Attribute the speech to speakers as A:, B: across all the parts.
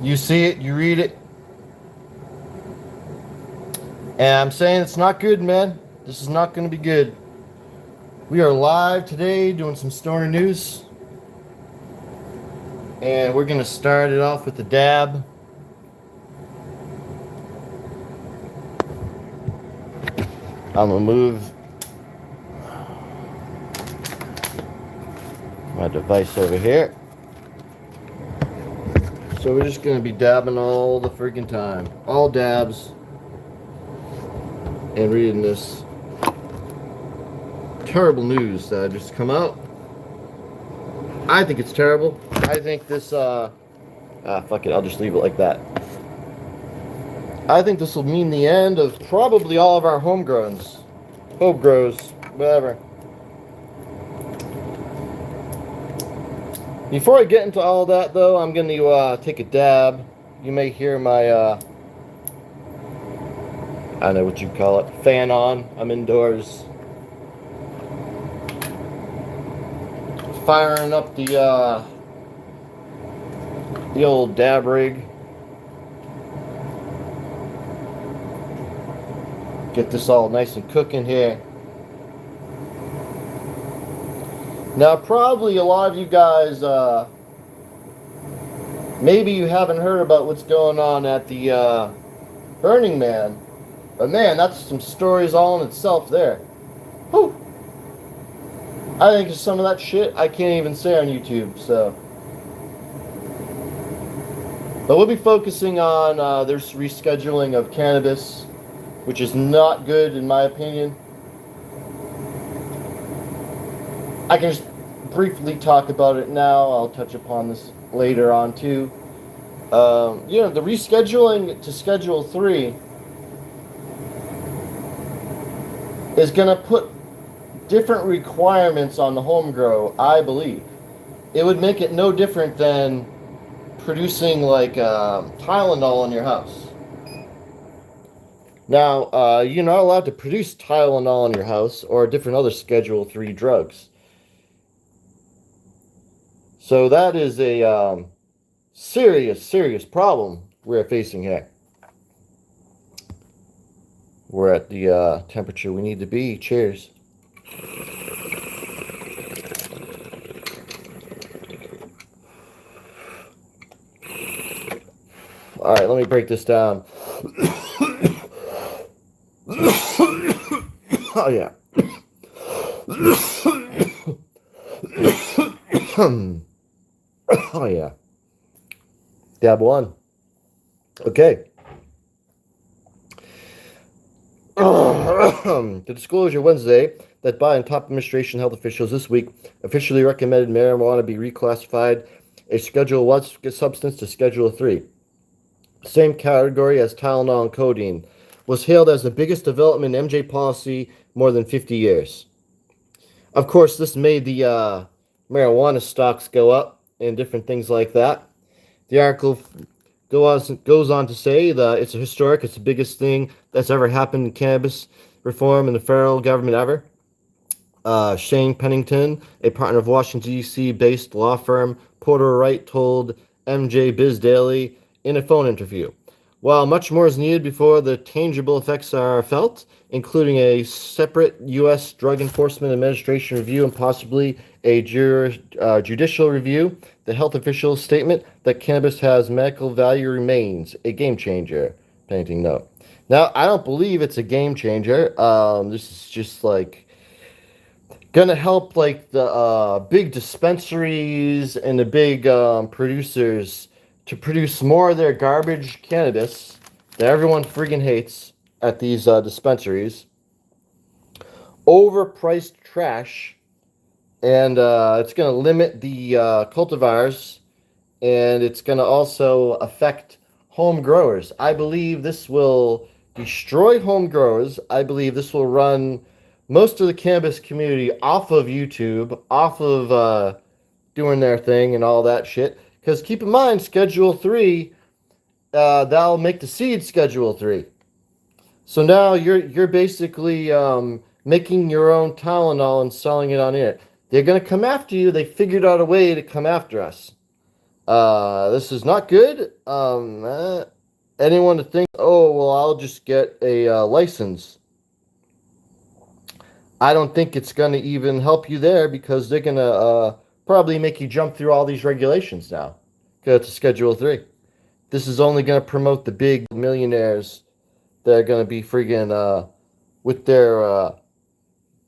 A: You see it, you read it, and I'm saying it's not good, man. This is not going to be good. We are live today doing some stoner news, and we're going to start it off with the dab. I'm going to move my device over here. So we're just going to be dabbing all the freaking time. All dabs. And reading this terrible news that just come out. I think it's terrible. I think this, fuck it, I'll just leave it like that. I think this will mean the end of probably all of our home grows, whatever. Before I get into all that, though, I'm going to take a dab. You may hear my, I don't know what you call it, fan on. I'm indoors. Firing up the old dab rig. Get this all nice and cooking here. Now, probably a lot of you guys, maybe you haven't heard about what's going on at the Burning Man. But man, that's some stories all in itself there. Whew. I think some of that shit I can't even say on YouTube, so. But we'll be focusing on their rescheduling of cannabis, which is not good in my opinion. I can just briefly talk about it now. I'll touch upon this later on too. The rescheduling to Schedule 3 is going to put different requirements on the home grow, I believe. It would make it no different than producing like Tylenol in your house. Now, you're not allowed to produce Tylenol in your house or different other Schedule 3 drugs. So that is a serious problem we're facing here. We're at the temperature we need to be. Cheers. All right, let me break this down. Oh, yeah. Oh, yeah. Dab 1. Okay. The disclosure Wednesday that Biden top administration health officials this week officially recommended marijuana be reclassified a Schedule 1 substance to Schedule 3. Same category as Tylenol and codeine, was hailed as the biggest development in MJ policy more than 50 years. Of course, this made the marijuana stocks go up and different things like that. The article goes on to say that it's historic. It's the biggest thing that's ever happened in cannabis reform in the federal government ever. Shane Pennington, a partner of Washington, D.C. based law firm Porter Wright, told MJ Biz Daily in a phone interview. While much more is needed before the tangible effects are felt, including a separate U.S. Drug Enforcement Administration review and possibly a judicial review, the health official's statement that cannabis has medical value remains a game changer. Pennington note. Now, I don't believe it's a game changer. This is just like gonna help like the big dispensaries and the big producers to produce more of their garbage cannabis that everyone friggin' hates at these dispensaries. Overpriced trash. And it's going to limit the cultivars. And it's going to also affect home growers. I believe this will destroy home growers. I believe this will run most of the cannabis community off of YouTube, off of doing their thing and all that shit. Because keep in mind, Schedule 3, that'll make the seed Schedule 3. So now you're basically making your own Tylenol and selling it on it. They're going to come after you. They figured out a way to come after us. This is not good. Anyone to think, oh, well, I'll just get a license. I don't think it's going to even help you there because they're going to probably make you jump through all these regulations now. Go to Schedule 3. This is only going to promote the big millionaires that are going to be friggin' with their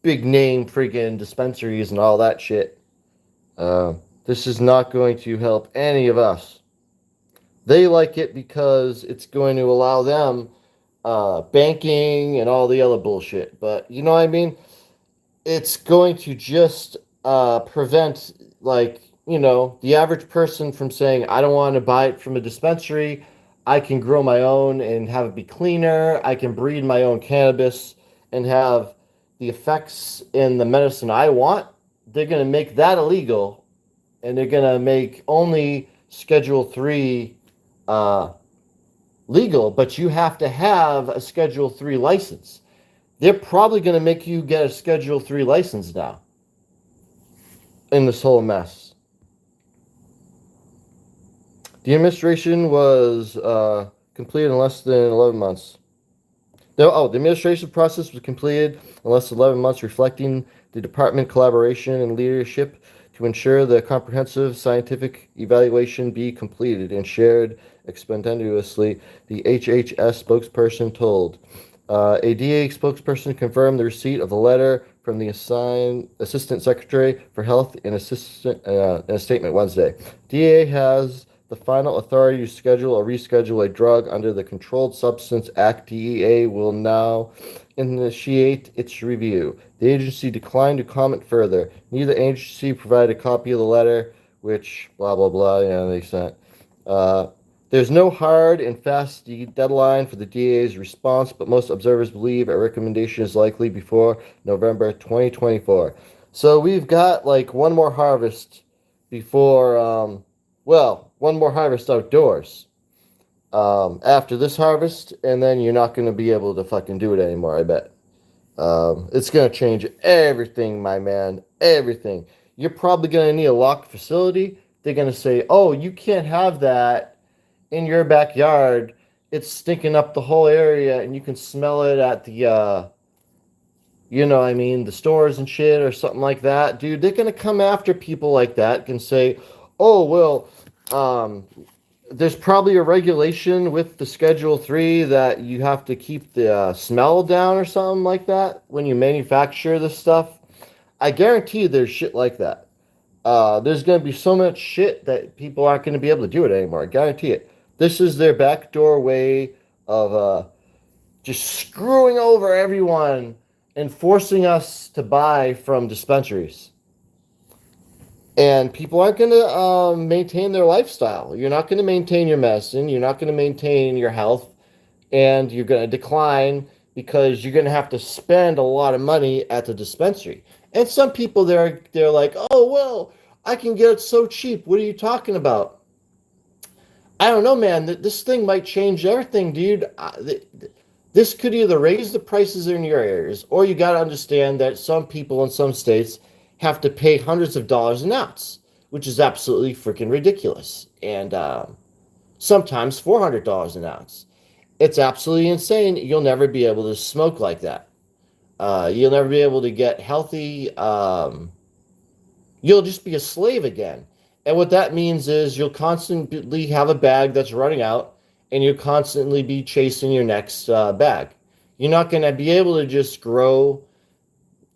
A: big name friggin' dispensaries and all that shit. This is not going to help any of us. They like it because it's going to allow them banking and all the other bullshit. But you know what I mean? It's going to just prevent, like, the average person from saying, I don't want to buy it from a dispensary. I can grow my own and have it be cleaner. I can breed my own cannabis and have the effects in the medicine I want. They're going to make that illegal, and they're going to make only Schedule 3 legal, but you have to have a Schedule 3 license. They're probably going to make you get a Schedule 3 license now in this whole mess. The administration was completed in less than 11 months. The administration process was completed in less than 11 months, reflecting the department collaboration and leadership to ensure the comprehensive scientific evaluation be completed and shared expeditiously, the HHS spokesperson told. A DA spokesperson confirmed the receipt of the letter from the Assistant Secretary for Health in a statement Wednesday. DA has the final authority to schedule or reschedule a drug under the Controlled Substance Act. DEA will now initiate its review. The agency declined to comment further. Neither agency provided a copy of the letter, which blah blah blah. They sent. There's no hard and fast deadline for the DA's response, but most observers believe a recommendation is likely before November 2024. So we've got like one more harvest before, one more harvest outdoors after this harvest, and then you're not going to be able to fucking do it anymore, I bet. It's going to change everything, my man, everything. You're probably going to need a locked facility. They're going to say, oh, you can't have that in your backyard. It's stinking up the whole area, and you can smell it at the the stores and shit or something like that. Dude, they're gonna come after people like that and say, oh, well, there's probably a regulation with the Schedule 3 that you have to keep the smell down or something like that when you manufacture this stuff. I guarantee you there's shit like that. There's going to be so much shit that people aren't going to be able to do it anymore. I guarantee it. This is their backdoor way of just screwing over everyone and forcing us to buy from dispensaries. And people aren't going to maintain their lifestyle. You're not going to maintain your medicine. You're not going to maintain your health. And you're going to decline because you're going to have to spend a lot of money at the dispensary. And some people, they're like, oh, well, I can get it so cheap. What are you talking about? I don't know, man. This thing might change everything, dude. This could either raise the prices in your areas, or you got to understand that some people in some states have to pay hundreds of dollars an ounce, which is absolutely freaking ridiculous. And sometimes $400 an ounce. It's absolutely insane. You'll never be able to smoke like that. You'll never be able to get healthy. You'll just be a slave again. And what that means is you'll constantly have a bag that's running out, and you'll constantly be chasing your next bag. You're not going to be able to just grow,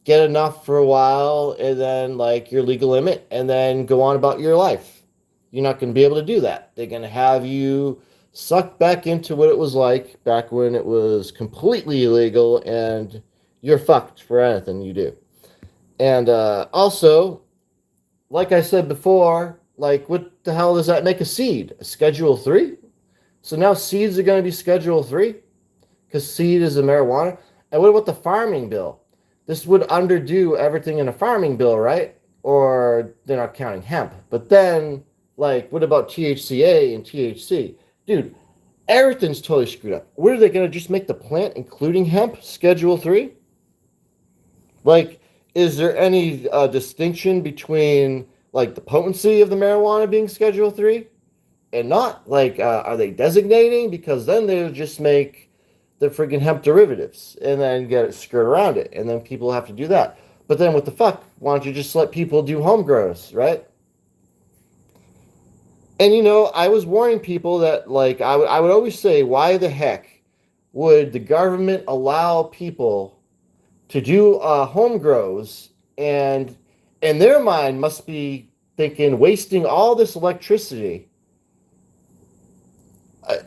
A: get enough for a while, and then like your legal limit, and then go on about your life. You're not going to be able to do that. They're going to have you sucked back into what it was like back when it was completely illegal, and you're fucked for anything you do. And also, like I said before, like, what the hell does that make a seed? A Schedule 3? So now seeds are going to be Schedule 3? Because seed is a marijuana? And what about the farming bill? This would underdo everything in a farming bill, right? Or they're not counting hemp. But then, like, what about THCA and THC? Dude, everything's totally screwed up. What are they going to just make the plant, including hemp, Schedule 3? Like, is there any distinction between like the potency of the marijuana being Schedule 3 and not like are they designating, because then they'll just make the freaking hemp derivatives and then get it skirt around it, and then people have to do that. But then what the fuck? Why don't you just let people do home grows, right? And I was warning people that like I would always say, why the heck would the government allow people to do home grows, and in their mind must be thinking wasting all this electricity. uh,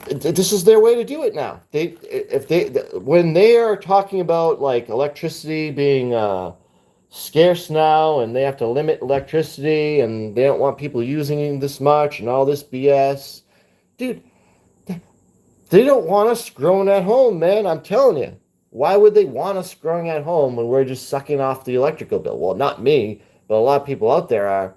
A: this is their way to do it now. If they when they are talking about like electricity being scarce now, and they have to limit electricity, and they don't want people using this much and all this BS, dude, they don't want us growing at home, man. I'm telling you. Why would they want us growing at home when we're just sucking off the electrical bill? Well, not me, but a lot of people out there are.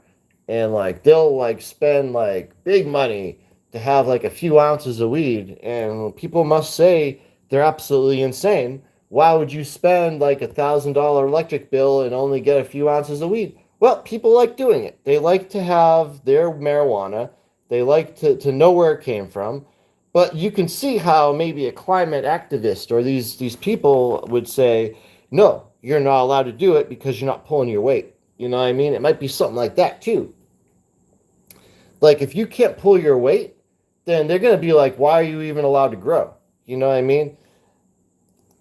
A: And like they'll like spend like big money to have like a few ounces of weed. And people must say they're absolutely insane. Why would you spend like $1,000 electric bill and only get a few ounces of weed? Well, people like doing it. They like to have their marijuana. They like to know where it came from. But you can see how maybe a climate activist or these people would say, no, you're not allowed to do it because you're not pulling your weight. You know what I mean? It might be something like that too. Like if you can't pull your weight, then they're going to be like, why are you even allowed to grow? You know what I mean?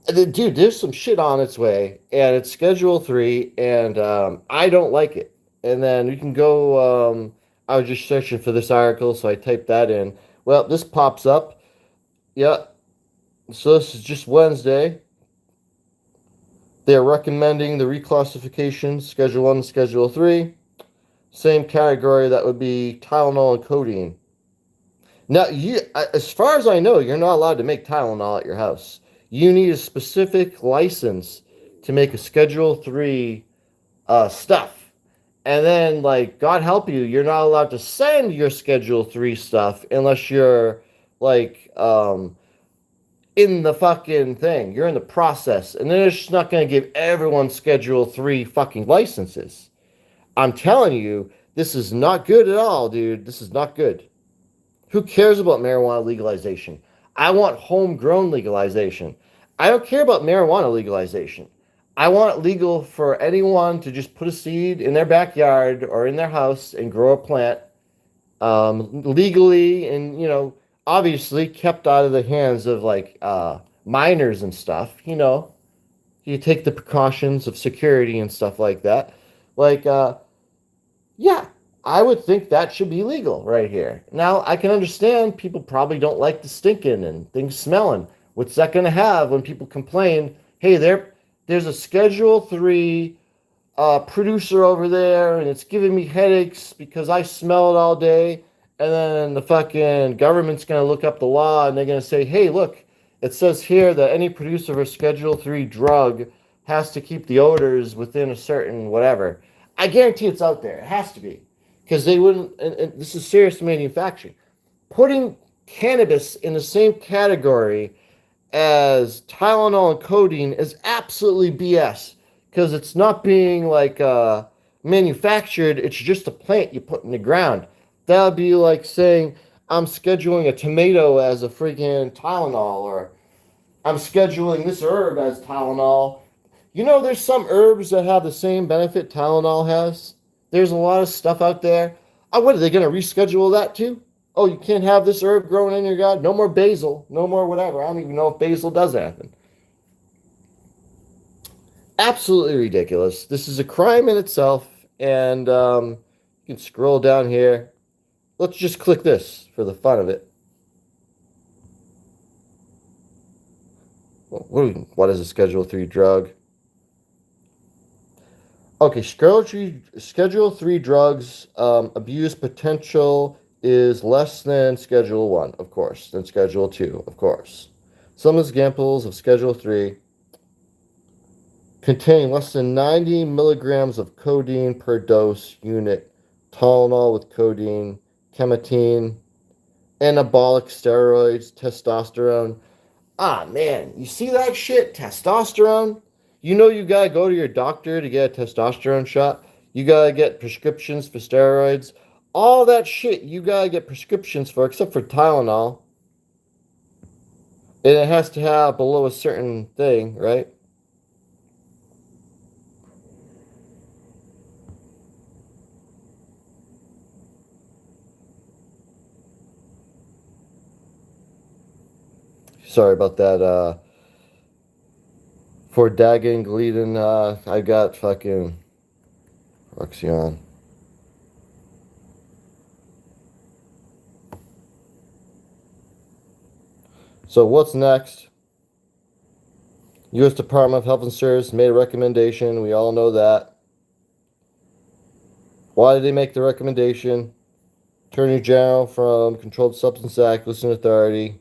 A: Dude, there's some shit on its way, and it's Schedule 3, and I don't like it. And then you can go, I was just searching for this article, so I typed that in. Well, this pops up. Yeah, so this is just Wednesday. They're recommending the reclassification, Schedule 1 and Schedule 3. Same category, that would be Tylenol and codeine. Now, as far as I know, you're not allowed to make Tylenol at your house. You need a specific license to make a Schedule 3 stuff. And then, like, God help you, you're not allowed to send your Schedule 3 stuff unless you're, like, in the fucking thing. You're in the process. And they're just not going to give everyone Schedule 3 fucking licenses. I'm telling you, this is not good at all, dude. This is not good. Who cares about marijuana legalization? I want homegrown legalization. I don't care about marijuana legalization. I want it legal for anyone to just put a seed in their backyard or in their house and grow a plant legally, and obviously kept out of the hands of like minors and stuff. You take the precautions of security and stuff like that. Like yeah, I would think that should be legal right here. Now, I can understand people probably don't like the stinking and things smelling. What's that going to have when people complain, hey, there's a Schedule 3 producer over there, and it's giving me headaches because I smell it all day. And then the fucking government's going to look up the law, and they're going to say, hey, look, it says here that any producer of a Schedule 3 drug has to keep the odors within a certain whatever. I guarantee it's out there. It has to be. Because they wouldn't, and this is serious manufacturing. Putting cannabis in the same category as Tylenol and codeine is absolutely BS. Because it's not being like manufactured, it's just a plant you put in the ground. That would be like saying, I'm scheduling a tomato as a freaking Tylenol, or I'm scheduling this herb as Tylenol. There's some herbs that have the same benefit Tylenol has. There's a lot of stuff out there. Oh, what are they going to reschedule that too? Oh, you can't have this herb growing in your garden. No more basil. No more whatever. I don't even know if basil does anything. Absolutely ridiculous. This is a crime in itself. And you can scroll down here. Let's just click this for the fun of it. What is a Schedule 3 drug? Okay, Schedule 3 drugs, abuse potential is less than Schedule 1, of course, than Schedule 2, of course. Some examples of Schedule 3 contain less than 90 milligrams of codeine per dose unit, Tylenol with codeine, chematine, anabolic steroids, testosterone. Ah, man, you see that shit? Testosterone? You gotta go to your doctor to get a testosterone shot. You gotta get prescriptions for steroids. All that shit you gotta get prescriptions for, except for Tylenol. And it has to have below a certain thing, right? Sorry about that. For Dagan Gleeden, I got fucking Roxyon. So what's next? U.S. Department of Health and Service made a recommendation. We all know that. Why did they make the recommendation? Attorney General from Controlled Substance Act, Listing Authority,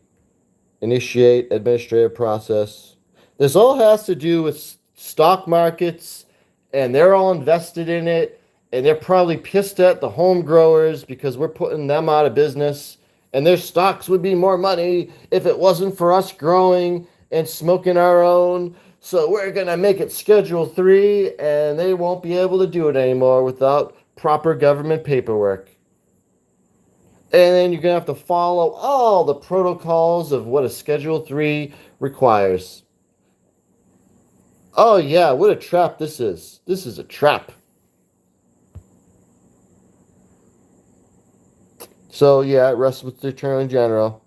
A: initiate administrative process. This all has to do with stock markets, and they're all invested in it, and they're probably pissed at the home growers because we're putting them out of business, and their stocks would be more money if it wasn't for us growing and smoking our own. So we're going to make it Schedule 3, and they won't be able to do it anymore without proper government paperwork. And then you're going to have to follow all the protocols of what a Schedule 3 requires. Oh, yeah, what a trap this is. This is a trap. So, yeah, it rests with the Attorney General.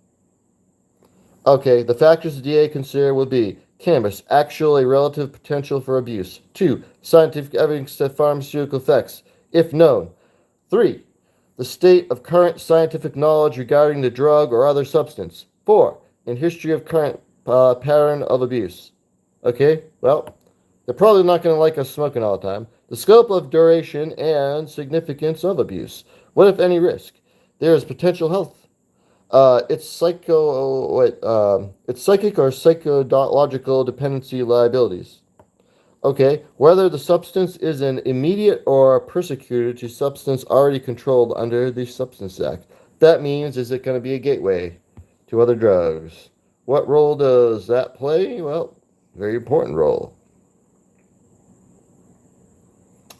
A: Okay, the factors the DA consider would be cannabis, actual a relative potential for abuse. 2. Scientific evidence of pharmaceutical effects, if known. 3. The state of current scientific knowledge regarding the drug or other substance. 4. In history of current pattern of abuse. Okay, well, they're probably not going to like us smoking all the time. The scope of duration and significance of abuse. What, if any, risk? There is potential health. It's psychic or psychological dependency liabilities. Okay, whether the substance is an immediate or persecutor to substance already controlled under the Substance Act. That means, is it going to be a gateway to other drugs? What role does that play? Well, very important role.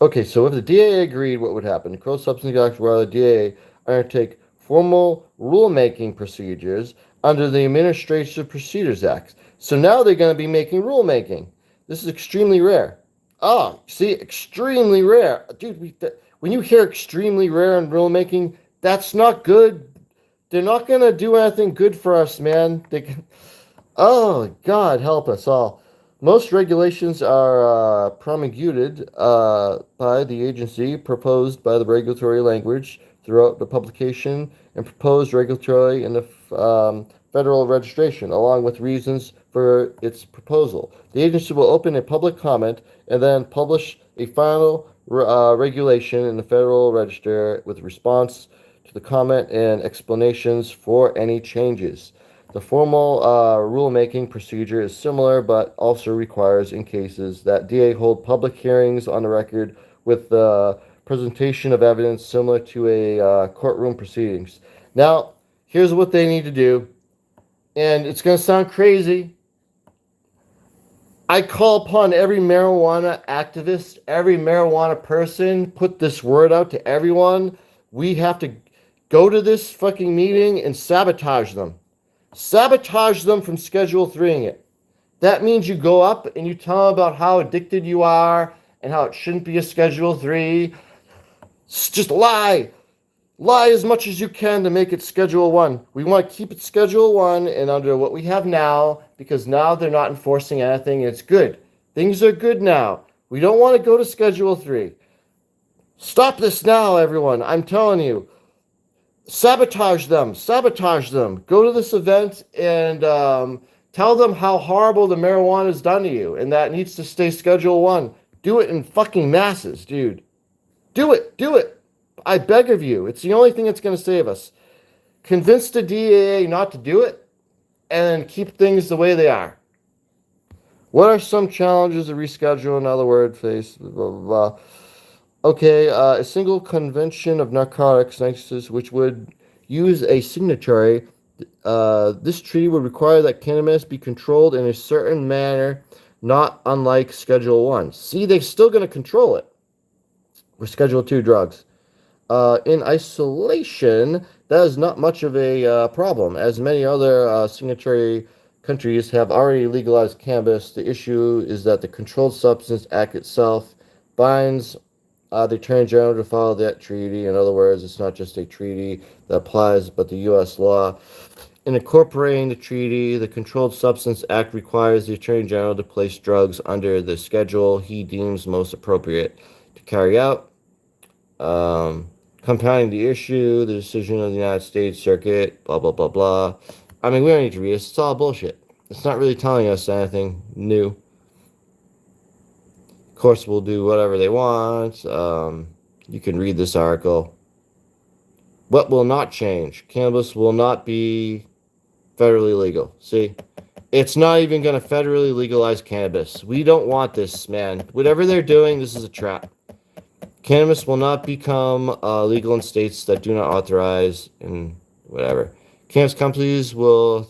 A: Okay, so if the DA agreed, what would happen? The Controlled Substance Act requires the DA undertake formal rulemaking procedures under the Administrative Procedures Act. So now they're going to be making rulemaking. This is extremely rare. Oh, see, extremely rare. Dude, when you hear extremely rare in rulemaking, that's not good. They're not going to do anything good for us, man. Oh, God, help us all. Most regulations are promulgated by the agency, proposed by the regulatory language throughout the publication, and proposed regulatory in the federal registration, along with reasons for its proposal. The agency will open a public comment and then publish a final regulation in the Federal Register with response to the comment and explanations for any changes. The formal rulemaking procedure is similar, but also requires, in cases, that DA hold public hearings on the record with the presentation of evidence similar to a courtroom proceedings. Now, here's what they need to do, and it's going to sound crazy. I call upon every marijuana activist, every marijuana person, put this word out to everyone. We have to go to this fucking meeting and sabotage them. Sabotage them from Schedule 3ing it. That means you go up and you tell them about how addicted you are and how it shouldn't be a Schedule 3. Just lie. Lie as much as you can to make it Schedule 1. We want to keep it Schedule 1 and under what we have now, because now they're not enforcing anything and it's good. Things are good now. We don't want to go to Schedule 3. Stop this now, everyone. I'm telling you. Sabotage them. Sabotage them. Go to this event and tell them how horrible the marijuana has done to you and that it needs to stay Schedule 1. Do it in fucking masses, dude. Do it. Do it. I beg of you. It's the only thing that's going to save us. Convince the DEA not to do it and keep things the way they are. What are some challenges of rescheduling? Another word, face, blah, blah, blah. Okay, a single convention of narcotics, which would use a signatory. This treaty would require that cannabis be controlled in a certain manner, not unlike Schedule 1. See, they're still going to control it. Schedule 2 drugs. In isolation, that is not much of a problem, as many other signatory countries have already legalized cannabis. The issue is that the Controlled Substance Act itself binds the Attorney General to follow that treaty. In other words, it's not just a treaty that applies, but the U.S. law. In incorporating the treaty, the Controlled Substance Act requires the Attorney General to place drugs under the schedule he deems most appropriate to carry out. Compounding the issue, the decision of the United States Circuit, blah, blah, blah, blah. I mean, we don't need to read this. It's all bullshit. It's not really telling us anything new. Of course, we'll do whatever they want. You can read this article. What will not change? Cannabis will not be federally legal. See? It's not even going to federally legalize cannabis. We don't want this, man. Whatever they're doing, this is a trap. Cannabis will not become legal in states that do not authorize and whatever. Cannabis companies will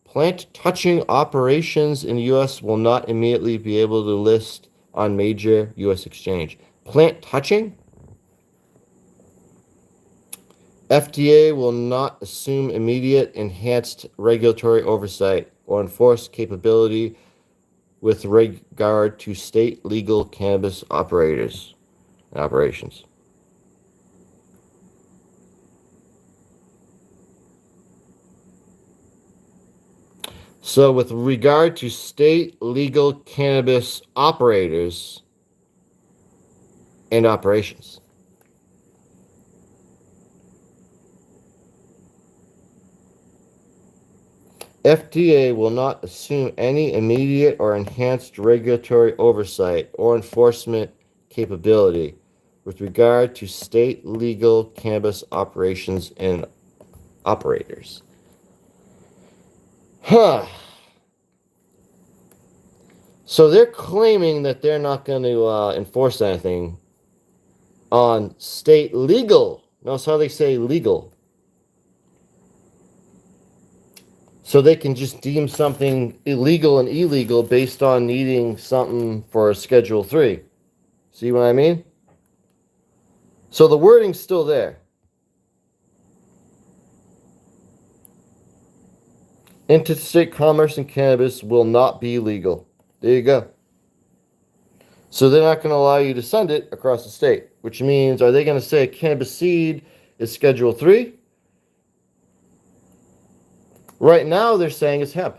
A: plant touching operations in the U.S. will not immediately be able to list on major U.S. exchange. Plant touching? FDA will not assume immediate enhanced regulatory oversight or enforce capability with regard to state legal cannabis operators and operations. So with regard to state legal cannabis operators and operations. FDA will not assume any immediate or enhanced regulatory oversight or enforcement capability with regard to state legal cannabis operations and operators. So they're claiming that they're not going to enforce anything on state legal. Notice how they say legal. So they can just deem something illegal and illegal based on needing something for Schedule 3. See what I mean? So the wording's still there. Interstate commerce in cannabis will not be legal. There you go. So they're not going to allow you to send it across the state, which means, are they going to say a cannabis seed is Schedule 3? Right now, they're saying it's hemp.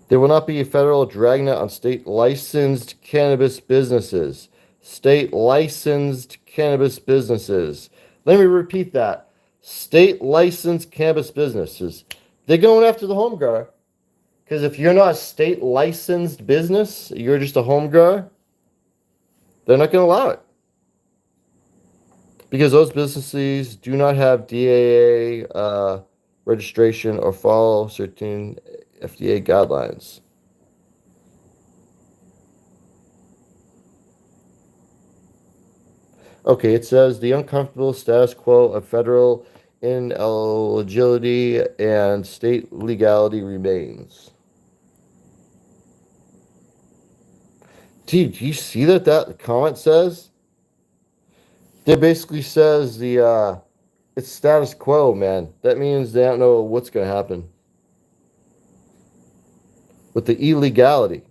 A: There will not be a federal dragnet on state licensed cannabis businesses. State licensed cannabis businesses. Let me repeat that. State licensed cannabis businesses. They're going after the home grower. Because if you're not a state licensed business, you're just a home grower, they're not going to allow it. Because those businesses do not have DAA registration or follow certain FDA guidelines. Okay, it says the uncomfortable status quo of federal ineligibility and state legality remains. Dude, do you see that comment says? It basically says it's status quo, man. That means they don't know what's going to happen with the illegality.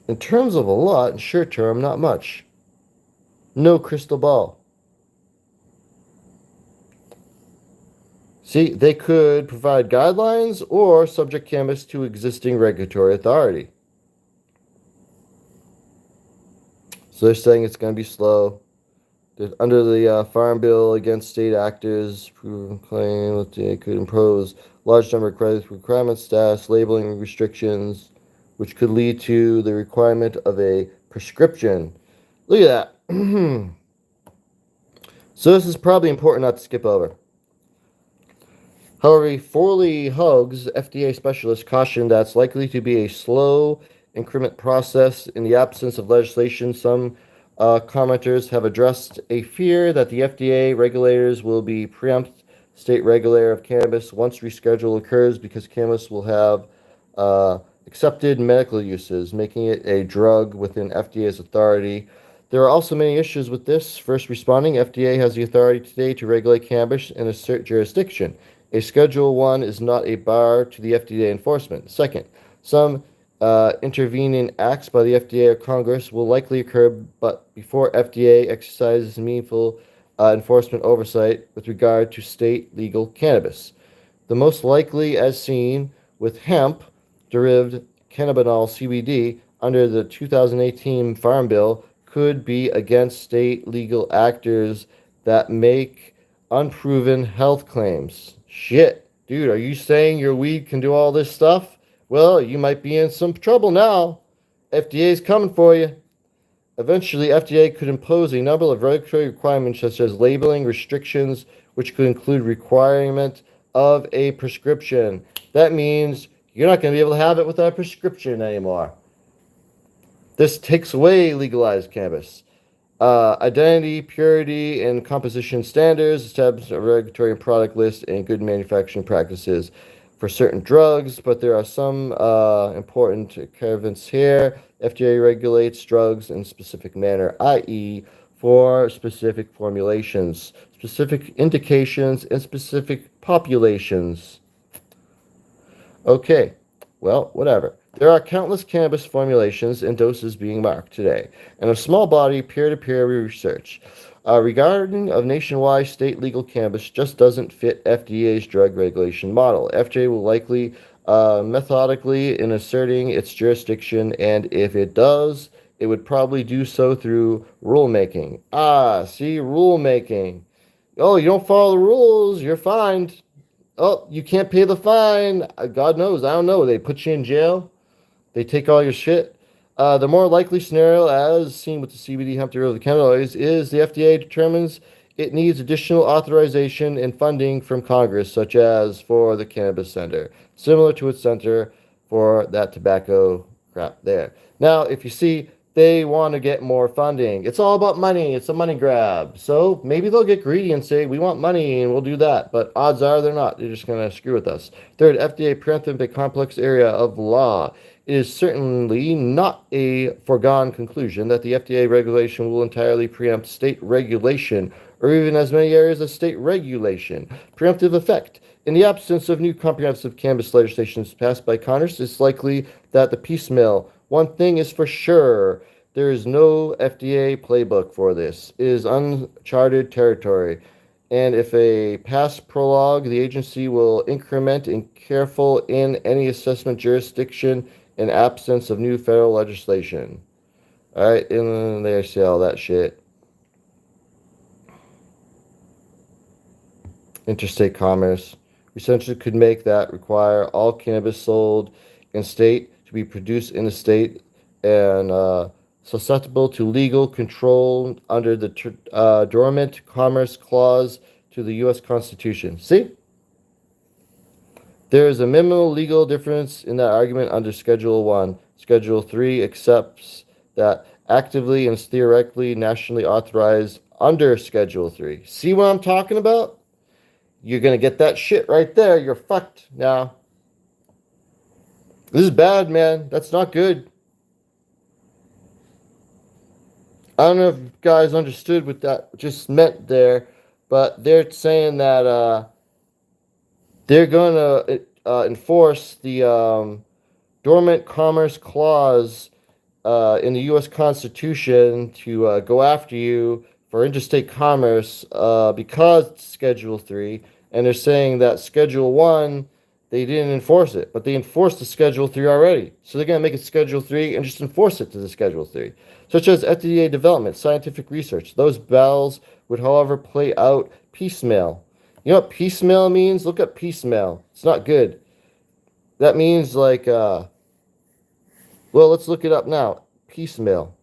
A: In terms of a lot, in short term, not much. No crystal ball. See, they could provide guidelines or subject cannabis to existing regulatory authority. So they're saying it's going to be slow. Under the Farm Bill against state actors, proven claim that they could impose large number of credit requirements, status, labeling restrictions, which could lead to the requirement of a prescription. Look at that. So this is probably important not to skip over. However, Forley Huggs, FDA specialist, cautioned that it's likely to be a slow increment process in the absence of legislation. Some commenters have addressed a fear that the FDA regulators will be preempt state regulator of cannabis once reschedule occurs because cannabis will have accepted medical uses, making it a drug within FDA's authority. There are also many issues with this. First, responding, FDA has the authority today to regulate cannabis in a certain jurisdiction. A Schedule 1 is not a bar to the FDA enforcement. Second, some intervening acts by the FDA or Congress will likely occur, but before FDA exercises meaningful enforcement oversight with regard to state legal cannabis. The most likely, as seen with hemp-derived cannabinol CBD under the 2018 Farm Bill, could be against state legal actors that make unproven health claims. Shit, dude, are you saying your weed can do all this stuff? Well, you might be in some trouble now. FDA's coming for you. Eventually, FDA could impose a number of regulatory requirements such as labeling restrictions, which could include requirement of a prescription. That means you're not going to be able to have it without a prescription anymore. This takes away legalized cannabis. Identity, purity, and composition standards, establish a regulatory and product list, and good manufacturing practices for certain drugs, but there are some important caveats here. FDA regulates drugs in a specific manner, i.e., for specific formulations, specific indications, and specific populations. Okay, well, whatever. There are countless cannabis formulations and doses being marked today, and a small body peer-to-peer research regarding of nationwide state legal cannabis just doesn't fit FDA's drug regulation model. FDA will likely methodically in asserting its jurisdiction, and if it does, it would probably do so through rulemaking. See, rulemaking. Oh, you don't follow the rules, you're fined. Oh, you can't pay the fine. God knows, I don't know. They put you in jail. They take all your shit. The more likely scenario, as seen with the CBD hemp derivative cannabinoids, is the FDA determines it needs additional authorization and funding from Congress, such as for the Cannabis Center, similar to its center for that tobacco crap there. Now, if you see, they want to get more funding. It's all about money. It's a money grab. So maybe they'll get greedy and say, we want money and we'll do that. But odds are they're not. They're just going to screw with us. Third, FDA preempted a complex area of law. It is certainly not a foregone conclusion that the FDA regulation will entirely preempt state regulation, or even as many areas of state regulation. Preemptive effect. In the absence of new comprehensive cannabis legislation passed by Congress, it's likely that the piecemeal. One thing is for sure, there is no FDA playbook for this. It is uncharted territory. And if a past prologue, the agency will increment and careful in any assessment jurisdiction in absence of new federal legislation. Alright, and then they say all that shit. Interstate commerce. Essentially could make that require all cannabis sold in state to be produced in the state and susceptible to legal control under the Dormant Commerce Clause to the U.S. Constitution. See? There is a minimal legal difference in that argument under Schedule 1. Schedule 3 accepts that actively and theoretically nationally authorized under Schedule 3. See what I'm talking about? You're going to get that shit right there. You're fucked now. This is bad, man. That's not good. I don't know if you guys understood what that just meant there, but they're saying that they're going to enforce the Dormant Commerce Clause in the U.S. Constitution to go after you for interstate commerce because it's Schedule 3, and they're saying that Schedule 1, they didn't enforce it, but they enforced the Schedule 3 already. So they're going to make it Schedule 3 and just enforce it to the Schedule 3. Such as FDA development, scientific research. Those battles would, however, play out piecemeal. You know what piecemeal means? Look up piecemeal. It's not good. That means like, well, let's look it up now. Piecemeal.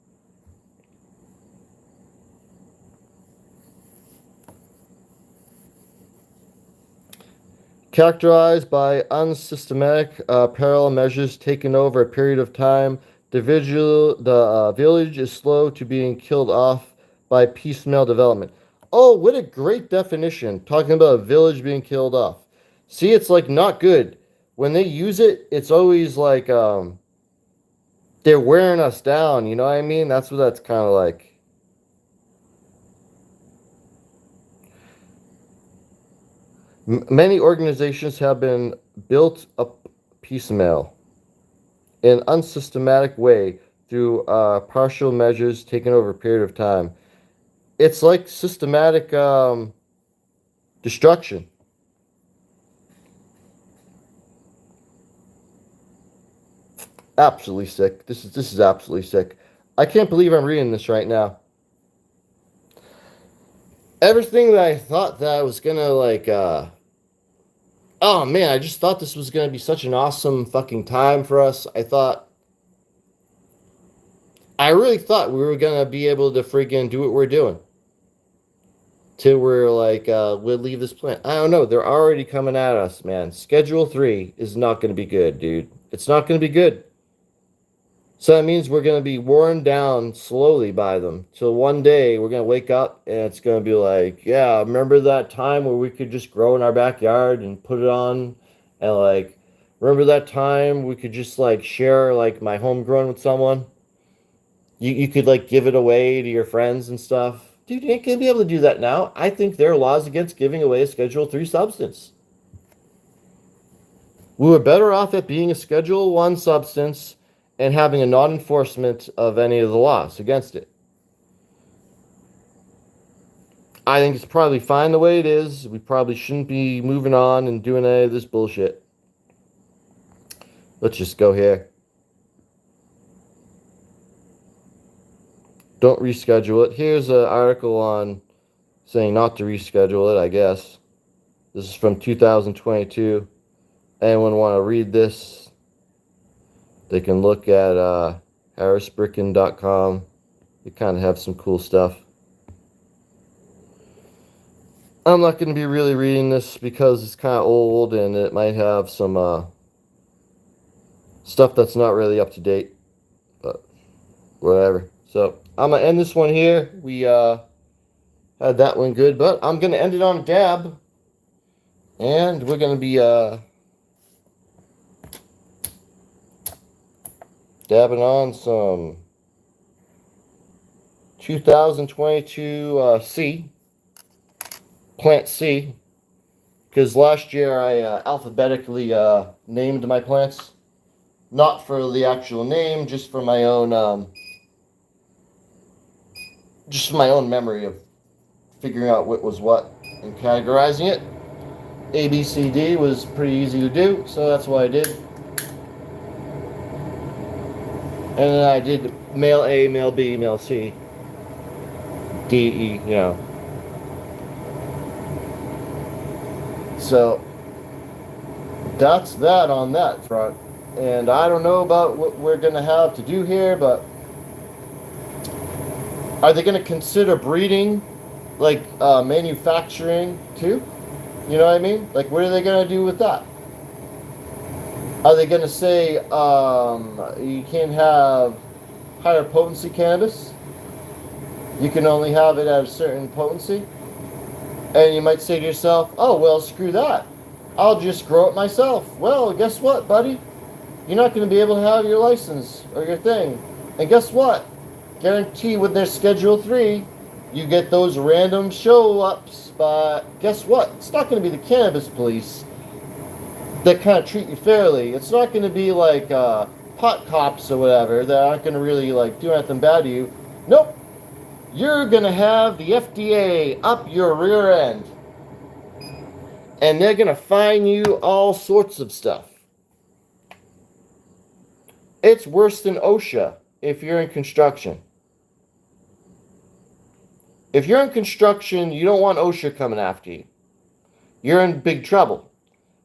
A: Characterized by unsystematic parallel measures taken over a period of time, the village is slow to being killed off by piecemeal development. Oh, what a great definition. Talking about a village being killed off. See, it's like not good. When they use it, it's always like they're wearing us down, you know what I mean? That's what that's kind of like. Many organizations have been built up piecemeal in unsystematic way through partial measures taken over a period of time. It's like systematic destruction. Absolutely sick. This is absolutely sick. I can't believe I'm reading this right now. Everything that I thought that I was gonna like oh man, I just thought this was gonna be such an awesome fucking time for us. I really thought we were gonna be able to freaking do what we're doing. Till we're like we'll leave this planet. I don't know, they're already coming at us, man. Schedule 3 is not gonna be good, dude. It's not gonna be good. So that means we're going to be worn down slowly by them. So one day we're going to wake up and it's going to be like, yeah, remember that time where we could just grow in our backyard and put it on? And like, remember that time we could just like share like my homegrown with someone? You could like give it away to your friends and stuff. Dude, you ain't going to be able to do that now. I think there are laws against giving away a Schedule 3 substance. We were better off at being a Schedule 1 substance and having a non-enforcement of any of the laws against it. I think it's probably fine the way it is. We probably shouldn't be moving on and doing any of this bullshit. Let's just go here. Don't reschedule it. Here's an article on saying not to reschedule it, I guess. This is from 2022. Anyone want to read this? They can look at harrisbricken.com. They kind of have some cool stuff. I'm not going to be really reading this because it's kind of old and it might have some stuff that's not really up to date. But whatever. So I'm going to end this one here. We had that one good, but I'm going to end it on a dab. And we're going to be dabbing on some 2022 C, plant C, because last year I alphabetically named my plants, not for the actual name, just for my own memory of figuring out what was what and categorizing it. A, B, C, D was pretty easy to do, so that's what I did. And then I did male A, male B, male C, D, E, you know. So that's that on that front. And I don't know about what we're going to have to do here, but are they going to consider breeding, like manufacturing too? You know what I mean? Like, what are they going to do with that? Are they going to say you can't have higher potency cannabis? You can only have it at a certain potency? And you might say to yourself, oh, well, screw that. I'll just grow it myself. Well, guess what, buddy? You're not going to be able to have your license or your thing. And guess what? Guarantee with their Schedule 3, you get those random show-ups. But guess what? It's not going to be the cannabis police that kind of treat you fairly. It's not going to be like pot cops or whatever that aren't going to really like do anything bad to you. Nope. You're going to have the FDA up your rear end. And they're going to fine you all sorts of stuff. It's worse than OSHA if you're in construction. If you're in construction, you don't want OSHA coming after you. You're in big trouble.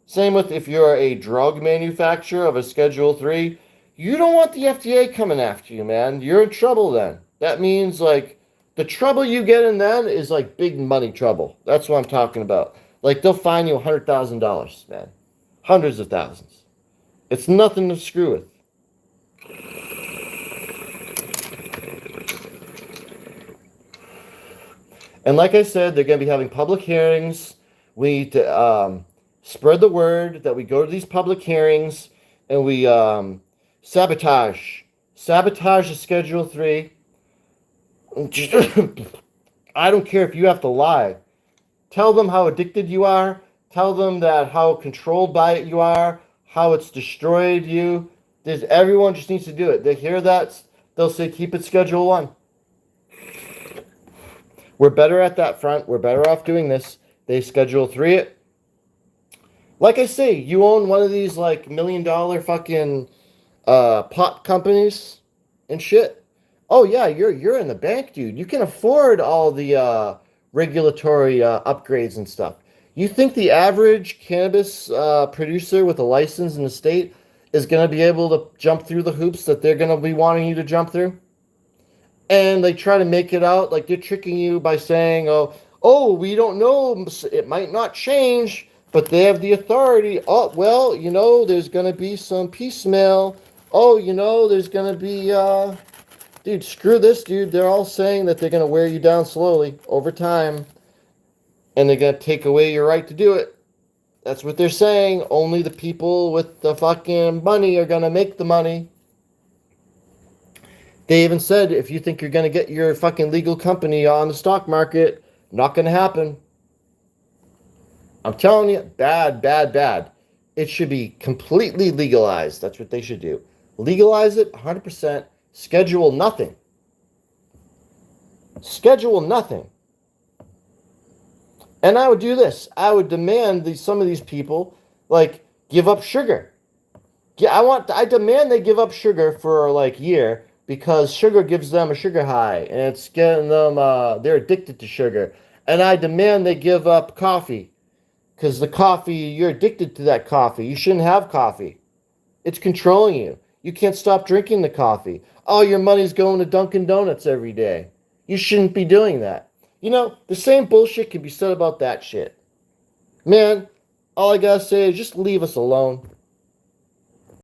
A: Same with if you're a drug manufacturer of a Schedule 3, you don't want the FDA coming after you, man. You're in trouble then. That means, like, the trouble you get in then is, like, big money trouble. That's what I'm talking about. Like, they'll fine you $100,000, man. Hundreds of thousands. It's nothing to screw with. And like I said, they're going to be having public hearings. We need to spread the word that we go to these public hearings and we sabotage the Schedule 3. I don't care if you have to lie. Tell them how addicted you are. Tell them that how controlled by it you are, how it's destroyed you. Everyone just needs to do it. They hear that, they'll say, keep it Schedule 1. We're better at that front. We're better off doing this. They Schedule 3 it. Like I say, you own one of these like $1 million fucking pot companies and shit. Oh yeah, you're in the bank, dude. You can afford all the regulatory upgrades and stuff. You think the average cannabis producer with a license in the state is going to be able to jump through the hoops that they're going to be wanting you to jump through? And they try to make it out like they're tricking you by saying, oh, we don't know, it might not change, but they have the authority. Oh, well, there's going to be some piecemeal. Oh, there's going to be, dude, screw this, dude. They're all saying that they're going to wear you down slowly over time, and they're going to take away your right to do it. That's what they're saying. Only the people with the fucking money are going to make the money. They even said, if you think you're going to get your fucking legal company on the stock market, not going to happen. I'm telling you, bad, bad, bad. It should be completely legalized. That's what they should do. Legalize it 100%. Schedule nothing. Schedule nothing. And I would do this. I would demand some of these people, like, give up sugar. I demand they give up sugar for, like, a year, because sugar gives them a sugar high, and it's getting them, they're addicted to sugar. And I demand they give up coffee, because the coffee, you're addicted to that coffee. You shouldn't have coffee. It's controlling you. You can't stop drinking the coffee. Oh, your money's going to Dunkin' Donuts every day. You shouldn't be doing that. The same bullshit can be said about that shit. Man, all I gotta say is just leave us alone.